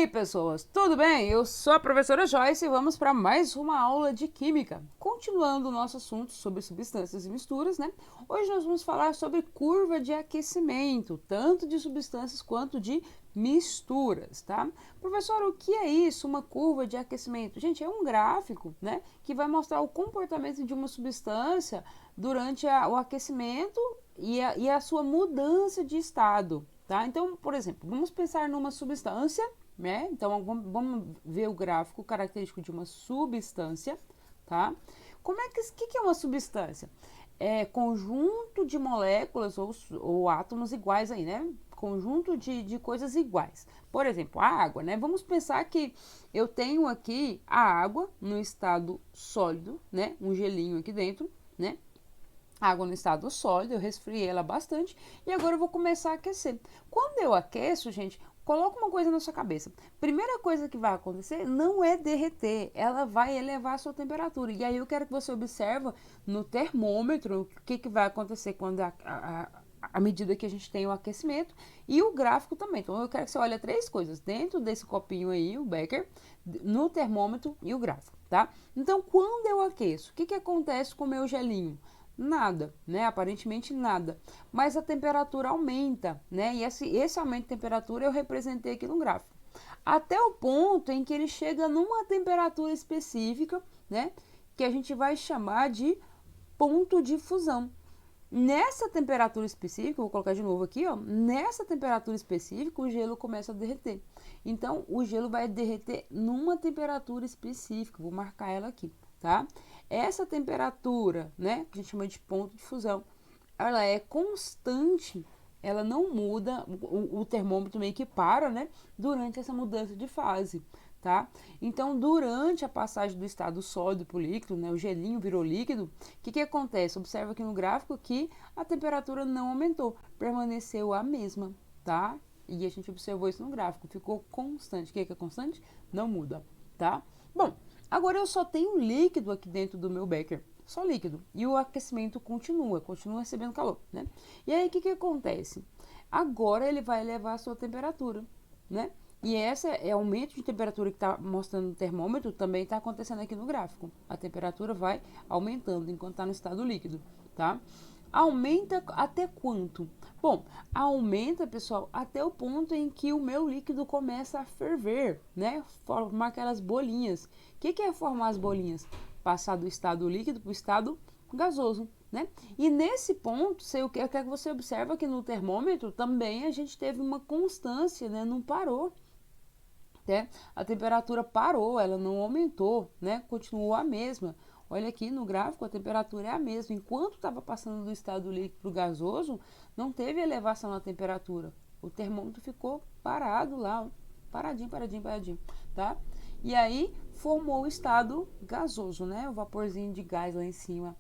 aí, pessoas, tudo bem? Eu sou a professora Joyce e vamos para mais uma aula de Química. Continuando o nosso assunto sobre substâncias e misturas, né? Hoje nós vamos falar sobre curva de aquecimento, tanto de substâncias quanto de misturas, tá? Professor, o que é isso, uma curva de aquecimento? Gente, é um gráfico, né, que vai mostrar o comportamento de uma substância durante o aquecimento e a sua mudança de estado, tá? Então, por exemplo, vamos pensar numa substância, né? Então, vamos ver o gráfico característico de uma substância, tá? Como é que é uma substância? É conjunto de moléculas ou átomos iguais aí, né? Conjunto de coisas iguais. Por exemplo, a água, né? Vamos pensar que eu tenho aqui a água no estado sólido, né? Um gelinho aqui dentro, né? Água no estado sólido, eu resfriei ela bastante e agora eu vou começar a aquecer. Quando eu aqueço, gente, coloca uma coisa na sua cabeça. Primeira coisa que vai acontecer não é derreter, ela vai elevar a sua temperatura. E aí eu quero que você observe no termômetro o que vai acontecer quando à medida que a gente tem o aquecimento e o gráfico também. Então eu quero que você olhe três coisas dentro desse copinho aí, o becker, no termômetro e o gráfico, tá? Então quando eu aqueço, o que acontece com o meu gelinho? Nada, né? Aparentemente nada. Mas a temperatura aumenta, né? E esse aumento de temperatura eu representei aqui no gráfico. Até o ponto em que ele chega numa temperatura específica, né? Que a gente vai chamar de ponto de fusão. Nessa temperatura específica, vou colocar de novo aqui, ó. Nessa temperatura específica, o gelo começa a derreter. Então, o gelo vai derreter numa temperatura específica. Vou marcar ela aqui, tá? Essa temperatura, né, que a gente chama de ponto de fusão, ela é constante, ela não muda, o termômetro meio que para, né, durante essa mudança de fase, tá? Então, durante a passagem do estado sólido para o líquido, né, o gelinho virou líquido, o que acontece? Observa aqui no gráfico que a temperatura não aumentou, permaneceu a mesma, tá? E a gente observou isso no gráfico, ficou constante. O que é constante? Não muda, tá? Bom, agora eu só tenho líquido aqui dentro do meu becker, só líquido. E o aquecimento continua recebendo calor, né? E aí o que acontece? Agora ele vai elevar a sua temperatura, né? E esse aumento de temperatura que está mostrando no termômetro também está acontecendo aqui no gráfico. A temperatura vai aumentando enquanto está no estado líquido, tá? Aumenta até quanto? Bom, aumenta, pessoal, até o ponto em que o meu líquido começa a ferver, né? Formar aquelas bolinhas. O que é formar as bolinhas? Passar do estado líquido para o estado gasoso, né? E nesse ponto, eu quero que você observe que no termômetro também a gente teve uma constância, né? Não parou, né? A temperatura parou, ela não aumentou, né? Continuou a mesma. Olha aqui no gráfico, a temperatura é a mesma. Enquanto estava passando do estado líquido para o gasoso, não teve elevação na temperatura. O termômetro ficou parado lá, paradinho, tá? E aí formou o estado gasoso, né? O vaporzinho de gás lá em cima.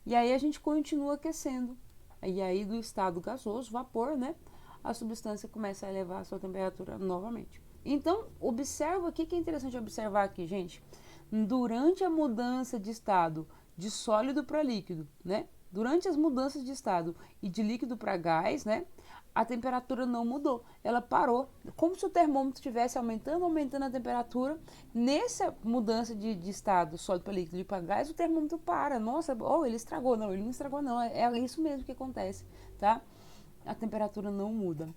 E aí a gente continua aquecendo. E aí do estado gasoso, vapor, né? A substância começa a elevar a sua temperatura novamente. Então, observa o que é interessante observar aqui, gente. Durante a mudança de estado de sólido para líquido, né? Durante as mudanças de estado e de líquido para gás, né? A temperatura não mudou, ela parou, como se o termômetro estivesse aumentando a temperatura. Nessa mudança de estado sólido para líquido e para gás, o termômetro para. Nossa, ele estragou. Não, ele não estragou não, é isso mesmo que acontece, tá? A temperatura não muda,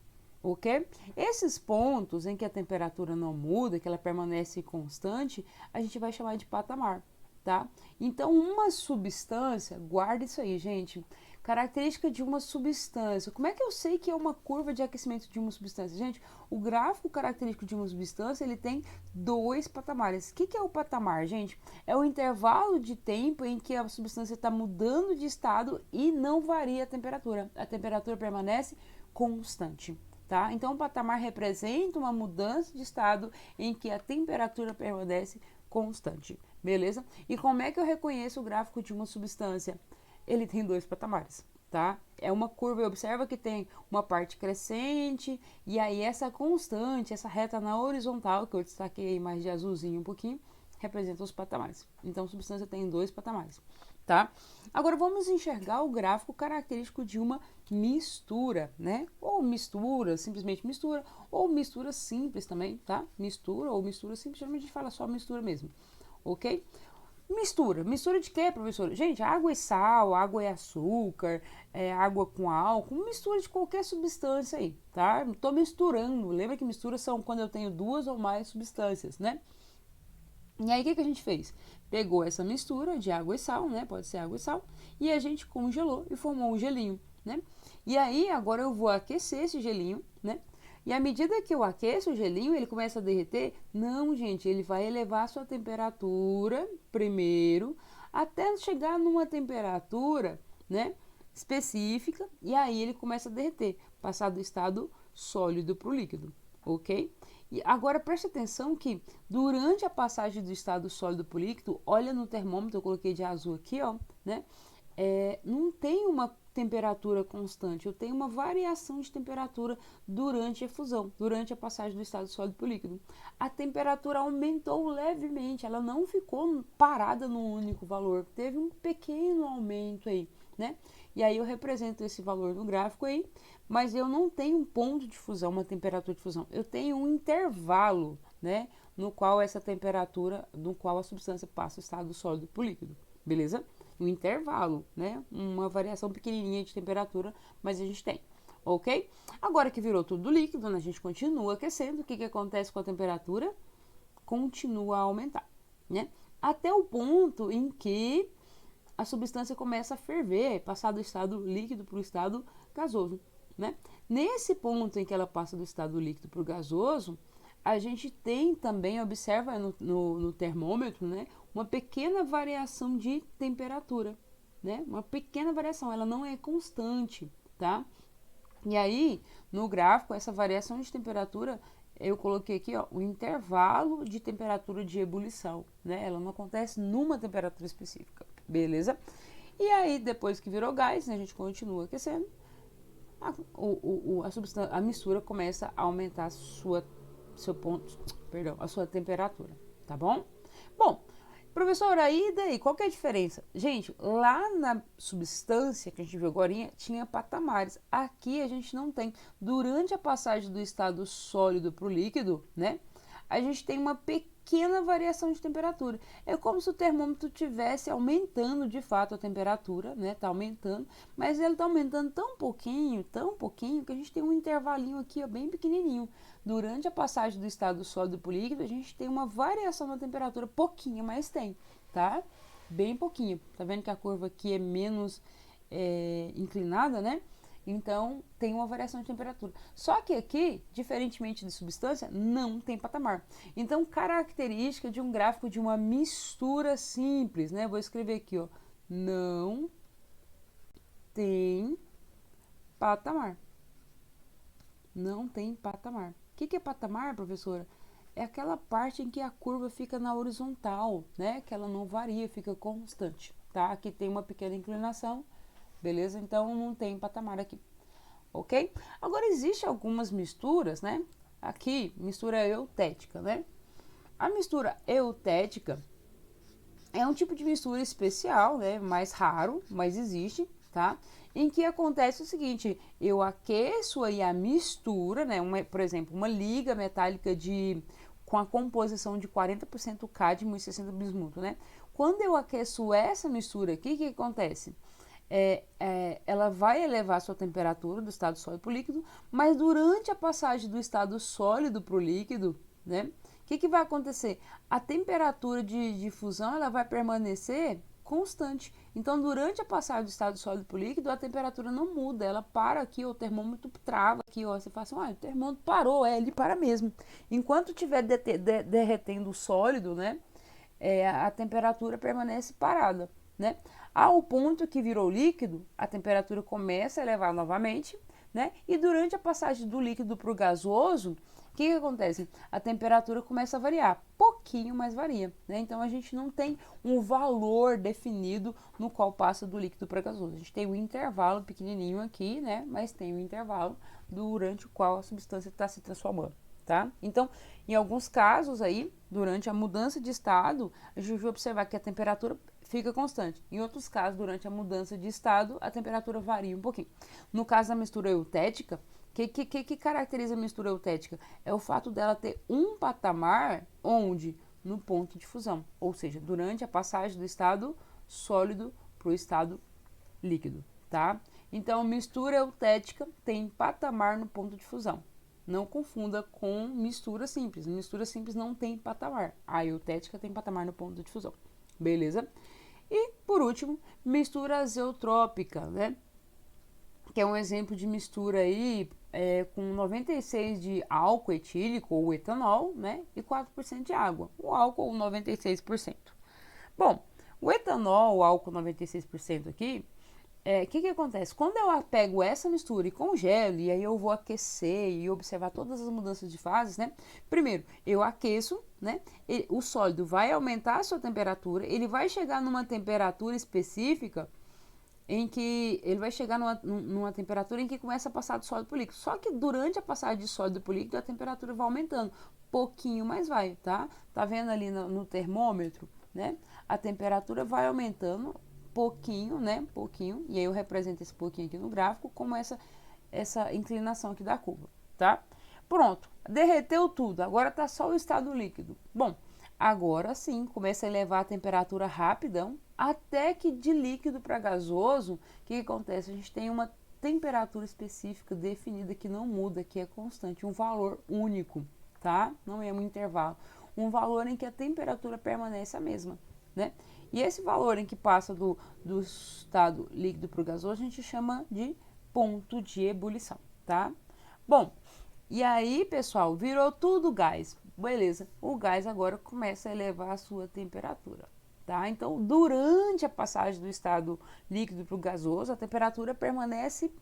ok? Esses pontos em que a temperatura não muda, que ela permanece constante, a gente vai chamar de patamar, tá? Então, uma substância, guarda isso aí, gente. Característica de uma substância. Como é que eu sei que é uma curva de aquecimento de uma substância? Gente, o gráfico característico de uma substância, ele tem dois patamares. O que é o patamar, gente? É o intervalo de tempo em que a substância está mudando de estado e não varia a temperatura. A temperatura permanece constante, tá? Então, o patamar representa uma mudança de estado em que a temperatura permanece constante, beleza? E como é que eu reconheço o gráfico de uma substância? Ele tem dois patamares, tá? É uma curva, observa que tem uma parte crescente e aí essa constante, essa reta na horizontal, que eu destaquei mais de azulzinho um pouquinho, representa os patamares. Então, a substância tem dois patamares, tá? Agora, vamos enxergar o gráfico característico de uma mistura, né? Ou mistura, simplesmente mistura, ou mistura simples também, tá? Mistura ou mistura simples, geralmente a gente fala só mistura mesmo, ok? Mistura. Mistura de quê, professora? Gente, água e sal, água e açúcar, água com álcool, mistura de qualquer substância aí, tá? Não tô misturando. Lembra que misturas são quando eu tenho duas ou mais substâncias, né? E aí, o que a gente fez? Pegou essa mistura de água e sal, né? Pode ser água e sal, e a gente congelou e formou um gelinho, né? E aí, agora eu vou aquecer esse gelinho, né? E à medida que eu aqueço o gelinho, ele começa a derreter? Não, gente, ele vai elevar a sua temperatura primeiro, até chegar numa temperatura, né? Específica, e aí ele começa a derreter, passar do estado sólido para o líquido, ok? E agora preste atenção que durante a passagem do estado sólido para o líquido, olha no termômetro, eu coloquei de azul aqui, ó, né? Não tem uma temperatura constante, eu tenho uma variação de temperatura durante a fusão, durante a passagem do estado sólido para o líquido. A temperatura aumentou levemente, ela não ficou parada num único valor, teve um pequeno aumento aí, né? E aí eu represento esse valor no gráfico aí, mas eu não tenho um ponto de fusão, uma temperatura de fusão, eu tenho um intervalo, né? No qual essa temperatura, no qual a substância passa do estado sólido para o líquido, beleza? Um intervalo, né? Uma variação pequenininha de temperatura, mas a gente tem, ok? Agora que virou tudo líquido, né, a gente continua aquecendo, o que acontece com a temperatura? Continua a aumentar, né? Até o ponto em que a substância começa a ferver, passar do estado líquido para o estado gasoso, né? Nesse ponto em que ela passa do estado líquido para o gasoso, a gente tem também, observa no termômetro, né, uma pequena variação de temperatura, né? Uma pequena variação, ela não é constante, tá? E aí, no gráfico, essa variação de temperatura, eu coloquei aqui, ó, o intervalo de temperatura de ebulição, né? Ela não acontece numa temperatura específica, beleza? E aí, depois que virou gás, né, a gente continua aquecendo, a mistura começa a aumentar a sua temperatura, tá bom? Bom, professora, aí daí, qual que é a diferença? Gente, lá na substância que a gente viu agora, tinha patamares. Aqui a gente não tem. Durante a passagem do estado sólido para o líquido, né? A gente tem uma pequena variação de temperatura. É como se o termômetro estivesse aumentando de fato a temperatura, né? Tá aumentando, mas ele tá aumentando tão pouquinho, que a gente tem um intervalinho aqui, ó, bem pequenininho. Durante a passagem do estado sólido para o líquido, a gente tem uma variação na temperatura, pouquinho, mas tem, tá? Bem pouquinho. Tá vendo que a curva aqui é menos inclinada, né? Então, tem uma variação de temperatura. Só que aqui, diferentemente de substância, não tem patamar. Então, característica de um gráfico de uma mistura simples, né? Vou escrever aqui, ó. Não tem patamar. Não tem patamar. O que é patamar, professora? É aquela parte em que a curva fica na horizontal, né? Que ela não varia, fica constante, tá? Aqui tem uma pequena inclinação, beleza? Então, não tem patamar aqui, ok? Agora, existem algumas misturas, né? Aqui, mistura eutética, né? A mistura eutética é um tipo de mistura especial, né? Mais raro, mas existe, tá? Em que acontece o seguinte, eu aqueço aí a mistura, né? Por exemplo, uma liga metálica com a composição de 40% cádmio e 60% bismuto, né? Quando eu aqueço essa mistura aqui, o que acontece? Ela vai elevar a sua temperatura do estado sólido para o líquido, mas durante a passagem do estado sólido para o líquido, né? O que vai acontecer? A temperatura de fusão ela vai permanecer constante. Então, durante a passagem do estado sólido para o líquido, a temperatura não muda, ela para aqui, o termômetro trava aqui, ó, você fala assim, o termômetro parou, ele para mesmo. Enquanto estiver derretendo o sólido, né, a temperatura permanece parada, né? Ao ponto que virou líquido, a temperatura começa a elevar novamente, né? E durante a passagem do líquido para o gasoso, o que acontece? A temperatura começa a variar, pouquinho, mas varia, né? Então a gente não tem um valor definido no qual passa do líquido para gasoso. A gente tem um intervalo pequenininho aqui, né? Mas tem um intervalo durante o qual a substância está se transformando, tá? Então, em alguns casos aí, durante a mudança de estado, a gente vai observar que a temperatura fica constante. Em outros casos, durante a mudança de estado, a temperatura varia um pouquinho. No caso da mistura eutética, o que caracteriza a mistura eutética? É o fato dela ter um patamar onde? No ponto de fusão, ou seja, durante a passagem do estado sólido para o estado líquido, tá? Então, mistura eutética tem patamar no ponto de fusão. Não confunda com mistura simples. Mistura simples não tem patamar. A eutética tem patamar no ponto de fusão. Beleza? E, por último, mistura azeotrópica, né? Que é um exemplo de mistura aí com 96% de álcool etílico ou etanol, né? E 4% de água. O álcool, 96%. Bom, o etanol, o álcool 96% aqui, que acontece? Quando eu pego essa mistura e congelo, e aí eu vou aquecer e observar todas as mudanças de fases, né? Primeiro, eu aqueço, né? O sólido vai aumentar a sua temperatura, ele vai chegar numa temperatura específica em que ele vai chegar numa temperatura em que começa a passar do sólido para o líquido. Só que durante a passagem de sólido para o líquido, a temperatura vai aumentando. Pouquinho, mas vai, tá? Tá vendo ali no termômetro, né? A temperatura vai aumentando pouquinho, né? Pouquinho. E aí eu represento esse pouquinho aqui no gráfico como essa inclinação aqui da curva, tá? Pronto. Derreteu tudo. Agora tá só o estado líquido. Bom, agora sim, começa a elevar a temperatura rapidão, até que de líquido para gasoso, o que acontece? A gente tem uma temperatura específica definida que não muda, que é constante, um valor único, tá? Não é um intervalo. Um valor em que a temperatura permanece a mesma, né? E esse valor em que passa do estado líquido para o gasoso, a gente chama de ponto de ebulição, tá? Bom, e aí, pessoal, virou tudo gás. Beleza, o gás agora começa a elevar a sua temperatura, tá? Então, durante a passagem do estado líquido para o gasoso, a temperatura permanece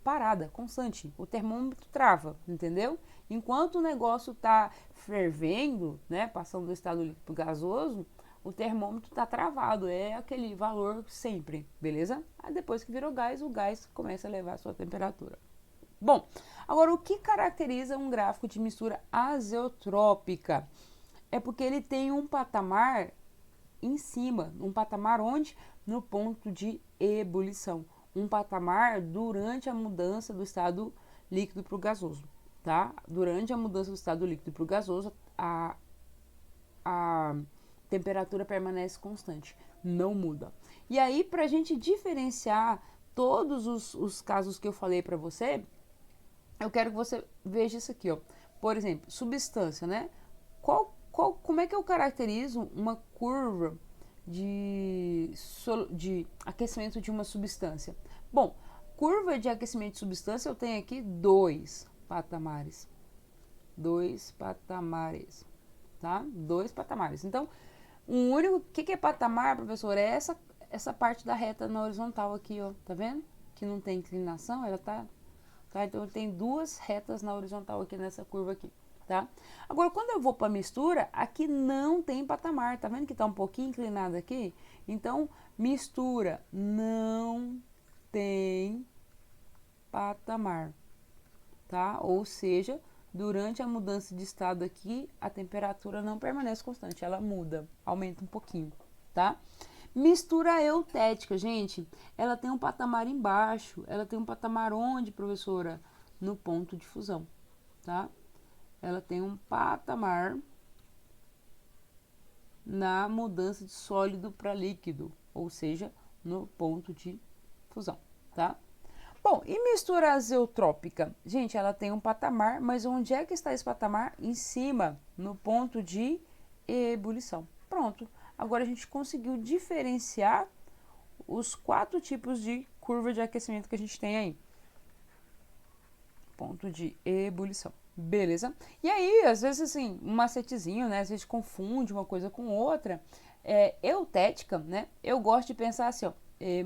parada, constante. O termômetro trava, entendeu? Enquanto o negócio está fervendo, né, passando do estado líquido para o gasoso, o termômetro está travado, é aquele valor sempre, beleza? Aí depois que virou gás, o gás começa a elevar a sua temperatura. Bom, agora o que caracteriza um gráfico de mistura azeotrópica? É porque ele tem um patamar em cima, um patamar onde? No ponto de ebulição. Um patamar durante a mudança do estado líquido para o gasoso, tá? Durante a mudança do estado líquido para o gasoso, a temperatura permanece constante, não muda. E aí, para a gente diferenciar todos os casos que eu falei para você, eu quero que você veja isso aqui, ó. Por exemplo, substância, né? Como é que eu caracterizo uma curva de aquecimento de uma substância? Bom, curva de aquecimento de substância eu tenho aqui dois patamares. Dois patamares, tá? Dois patamares. Então, o que é patamar, professor? É essa parte da reta na horizontal aqui, ó. Tá vendo? Que não tem inclinação, ela tá? Então, tem duas retas na horizontal aqui nessa curva aqui, tá? Agora, quando eu vou para mistura, aqui não tem patamar, tá vendo que tá um pouquinho inclinado aqui? Então, mistura não tem patamar, tá? Ou seja, durante a mudança de estado aqui, a temperatura não permanece constante, ela muda, aumenta um pouquinho, tá? Mistura eutética, gente, ela tem um patamar embaixo, ela tem um patamar onde, professora? No ponto de fusão, tá? Ela tem um patamar na mudança de sólido para líquido, ou seja, no ponto de fusão, tá? Bom, e mistura azeotrópica? Gente, ela tem um patamar, mas onde é que está esse patamar? Em cima, no ponto de ebulição. Pronto. Agora a gente conseguiu diferenciar os 4 tipos de curva de aquecimento que a gente tem aí. Ponto de ebulição. Beleza? E aí, às vezes, assim, um macetezinho, né? Às vezes confunde uma coisa com outra. Eutética, né? Eu gosto de pensar assim, ó.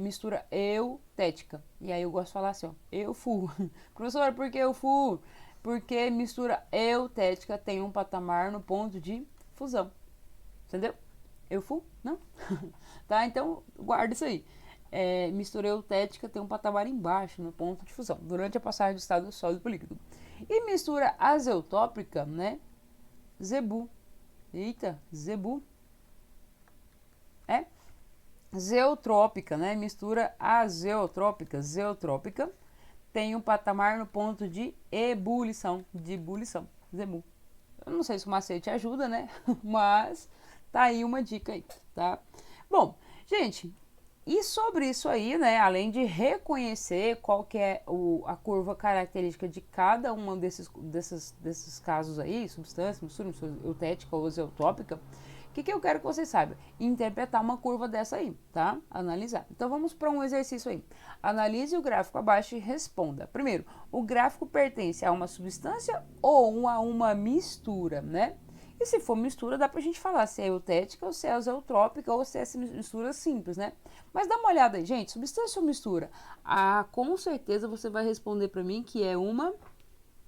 Mistura eutética. E aí eu gosto de falar assim, ó. Eu-fu. Professor, por que eu-fu? Porque mistura eutética tem um patamar no ponto de fusão. Entendeu? Eu-fu? Não? Tá? Então, guarda isso aí. Mistura eutética tem um patamar embaixo no ponto de fusão, durante a passagem do estado sólido para o líquido. E mistura azeotópica, né? Zebu. Eita, zebu. zeotrópica, né? Mistura azeotrópica, zeotrópica, tem um patamar no ponto de ebulição, zemu. Eu não sei se o macete ajuda, né? Mas tá aí uma dica aí, tá? Bom, gente, e sobre isso aí, né, além de reconhecer qual que é a curva característica de cada um desses casos aí, substância, mistura eutética ou zeotópica, o que eu quero que vocês saibam? Interpretar uma curva dessa aí, tá? Analisar. Então vamos para um exercício aí. Analise o gráfico abaixo e responda. Primeiro, o gráfico pertence a uma substância ou a uma mistura, né? E se for mistura, dá pra gente falar se é eutética ou se é azeotrópica ou se é mistura simples, né? Mas dá uma olhada aí, gente, substância ou mistura? Ah, com certeza você vai responder para mim que é uma...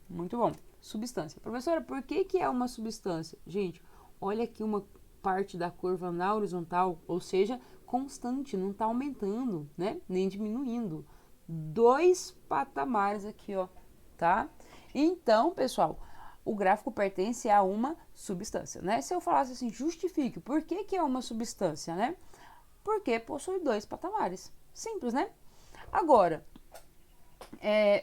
Muito bom, substância. Professora, por que é uma substância? Gente, olha aqui uma parte da curva na horizontal, ou seja, constante, não está aumentando, né? Nem diminuindo. 2 patamares aqui, ó, tá? Então, pessoal, o gráfico pertence a uma substância, né? Se eu falasse assim, justifique, por que é uma substância, né? Porque possui 2 patamares. Simples, né? Agora,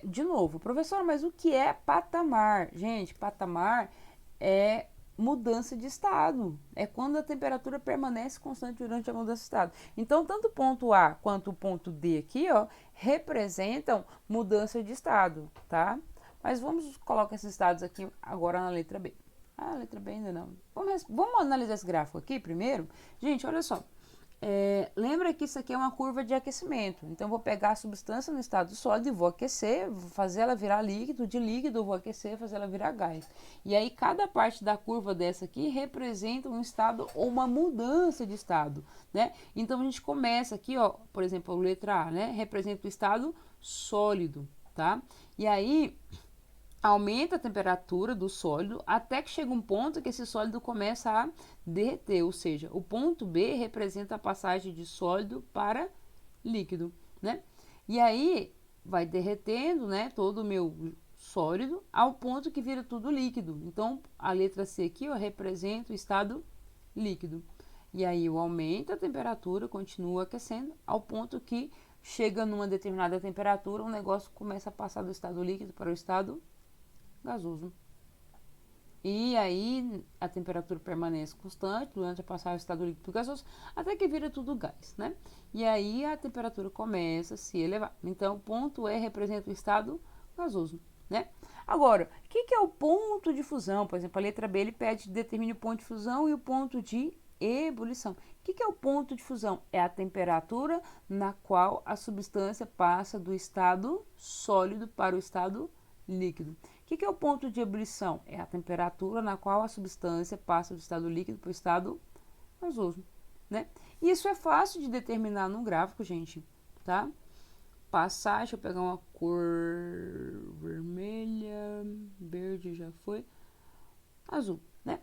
de novo, professor, mas o que é patamar? Gente, patamar é mudança de estado. É quando a temperatura permanece constante durante a mudança de estado. Então, tanto o ponto A quanto o ponto D aqui, ó, representam mudança de estado, tá? Mas vamos colocar esses estados aqui agora na letra B. Ah, letra B ainda não. Vamos analisar esse gráfico aqui primeiro? Gente, olha só. Lembra que isso aqui é uma curva de aquecimento. Então, eu vou pegar a substância no estado sólido e vou aquecer, vou fazer ela virar líquido, de líquido eu vou aquecer, fazer ela virar gás. E aí, cada parte da curva dessa aqui representa um estado ou uma mudança de estado, né? Então, a gente começa aqui, ó, por exemplo, a letra A, né? Representa o estado sólido, tá? E aí... aumenta a temperatura do sólido até que chega um ponto que esse sólido começa a derreter, ou seja, o ponto B representa a passagem de sólido para líquido, né? E aí vai derretendo, né, todo o meu sólido ao ponto que vira tudo líquido. Então, a letra C aqui, ó, representa o estado líquido. E aí eu aumento a temperatura, continua aquecendo ao ponto que chega numa determinada temperatura, o negócio começa a passar do estado líquido para o estado gasoso. E aí a temperatura permanece constante durante a passagem do estado líquido para o gasoso, até que vira tudo gás, né? E aí a temperatura começa a se elevar. Então, o ponto E representa o estado gasoso, né? Agora, o que é o ponto de fusão? Por exemplo, a letra B ele pede determine o ponto de fusão e o ponto de ebulição. O que é o ponto de fusão? É a temperatura na qual a substância passa do estado sólido para o estado líquido. O que é o ponto de ebulição? É a temperatura na qual a substância passa do estado líquido para o estado gasoso, né? Isso é fácil de determinar no gráfico, gente, tá? Passagem, deixa eu pegar uma cor vermelha, verde já foi, azul, né?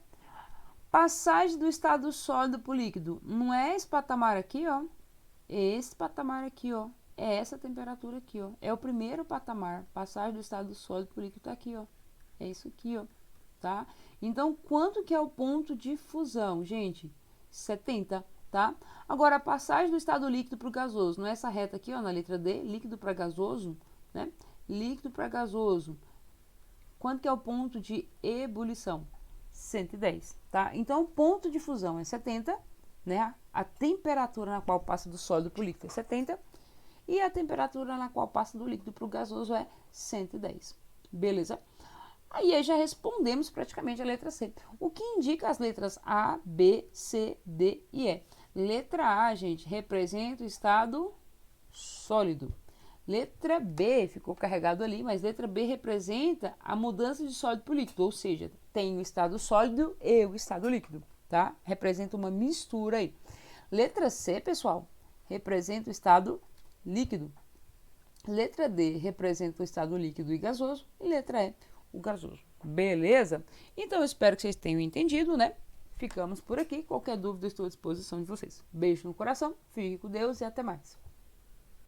Passagem do estado sólido para o líquido. Não é esse patamar aqui, ó. É esse patamar aqui, ó. É essa temperatura aqui, ó. É o primeiro patamar. Passagem do estado sólido para o líquido tá aqui, ó. É isso aqui, ó. Tá? Então, quanto que é o ponto de fusão, gente? 70, tá? Agora, a passagem do estado líquido para o gasoso. Não é essa reta aqui, ó, na letra D. Líquido para gasoso, né? Líquido para gasoso. Quanto que é o ponto de ebulição? 110, tá? Então, o ponto de fusão é 70, né? A temperatura na qual passa do sólido para o líquido é 70 e a temperatura na qual passa do líquido para o gasoso é 110. Beleza? Aí já respondemos praticamente a letra C. O que indica as letras A, B, C, D e E? Letra A, gente, representa o estado sólido. Letra B, ficou carregado ali, mas letra B representa a mudança de sólido para líquido, ou seja, tem o estado sólido e o estado líquido, tá? Representa uma mistura aí. Letra C, pessoal, representa o estado líquido. Letra D representa o estado líquido e gasoso. E letra E, o gasoso. Beleza? Então, eu espero que vocês tenham entendido, né? Ficamos por aqui. Qualquer dúvida, estou à disposição de vocês. Beijo no coração, fique com Deus e até mais.